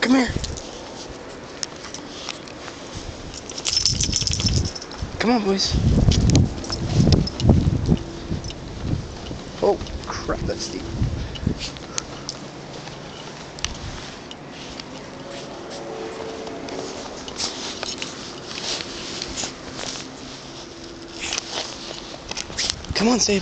Come here. Come on, boys. Oh, crap, that's deep. Come on, Sabe.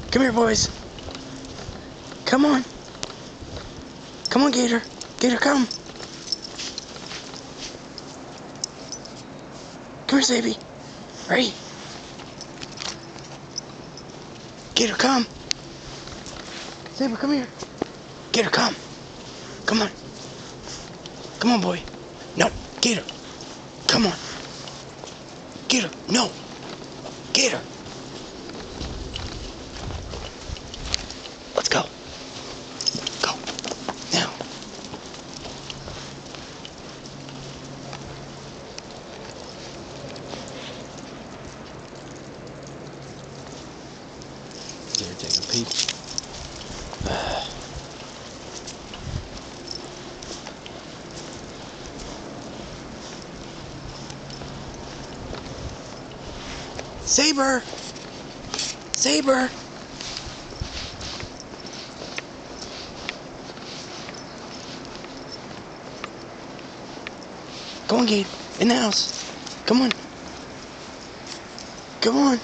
Come here, boys. Come on. Come on, Gator. Gator, come. Come here, Sabe. Ready? Gator, come. Saber, come here. Gator, come. Come on. Come on, boy. No. Gator. Come on. Gator. No. Gator. Let's go. Go. Now. Gator, take a peek. Saber! Saber! Go on, Gator. In the house. Come on. Come on.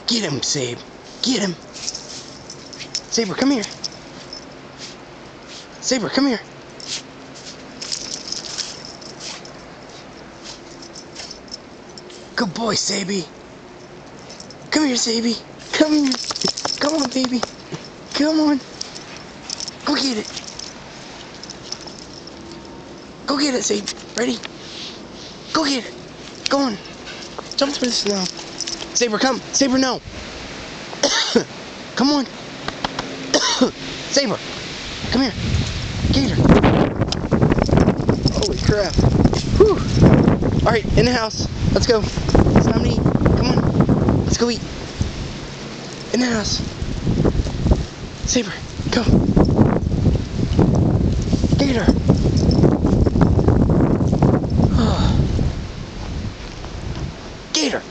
Get him, Sabe. Get him. Saber, come here. Saber, come here. Good boy, Sabe. Come here, Sabe. Come here. Come on, baby. Come on. Go get it. Go get it, Sabe. Ready? Go get it. Go on. Jump through the snow. Saber, come. Saber, no. Come on. Saber. Come here. Gator. Holy crap. Whew. Alright, in the house. Let's go. It's time to eat. Come on. Let's go eat. In the house. Saber, go. Gator. Gator.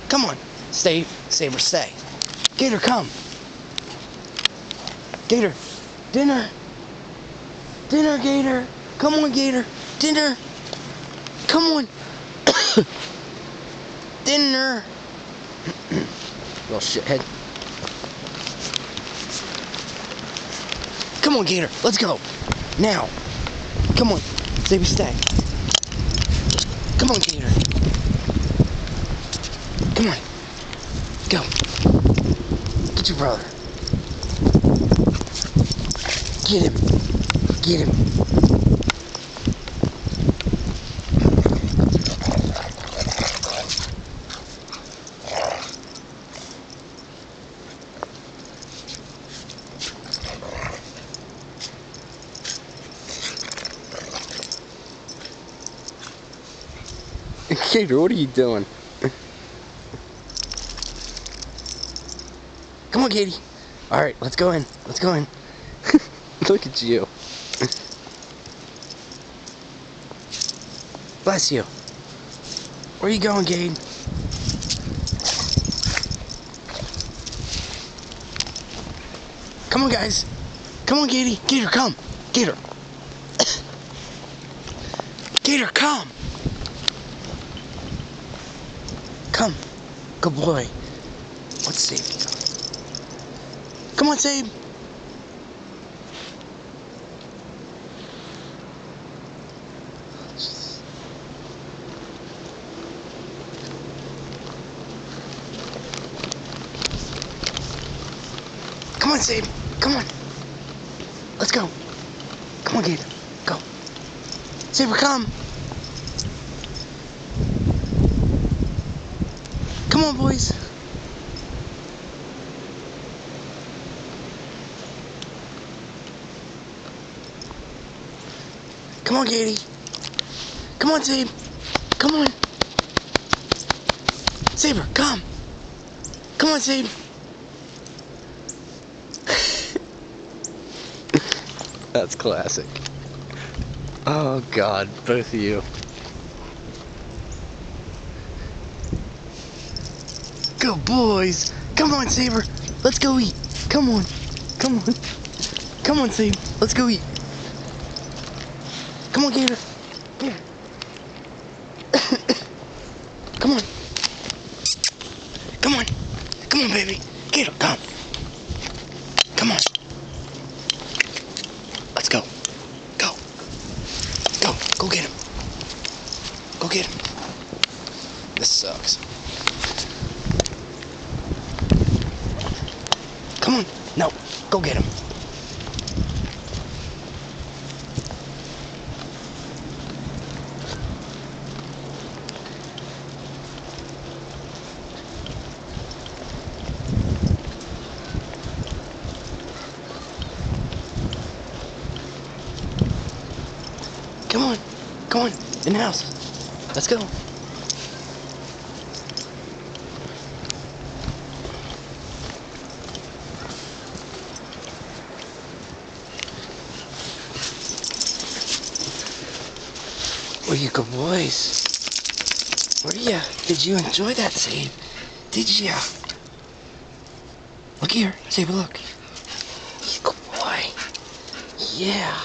Come on. Stay. Saber, stay. Gator, come. Gator. Dinner. Dinner, Gator. Come on, Gator. Dinner. Come on. Dinner. Little shithead. Come on, Gator. Let's go. Now. Come on. Saber, stay. Come on, Gator. Come on. Go. Get your brother. Get him. Get him. Gator, what are you doing? Come on, Katie. Alright, let's go in. Let's go in. Look at you. Bless you. Where are you going, Gade? Come on, guys. Come on, Gator. Gator, come. Gator. Gator, come. Come. Good boy. What's Sabe doing? Come on, Sabe. Come on, Sabe. Come on. Let's go. Come on, Gator. Go. Saber, come. Come on, boys. Come on, Katie. Come on, Sabe. Come on. Saber, come. Come on, Sabe. That's classic. Oh, God, both of you. Go, boys. Come on, Saber. Let's go eat. Come on. Come on. Come on, Sabe. Let's go eat. Come on, Gator. Come here. Come on. Come on. Come on, baby. Gator, come. Come on. Let's go. Go. Go. Go get him. Go get him. This sucks. Come on. No. Go get him. Come on. Come on. In the house. Let's go. Where you go, boys? Where ya? Did you enjoy that, Sabe? Did ya? Look here. Sabe, look. You good boy. Yeah.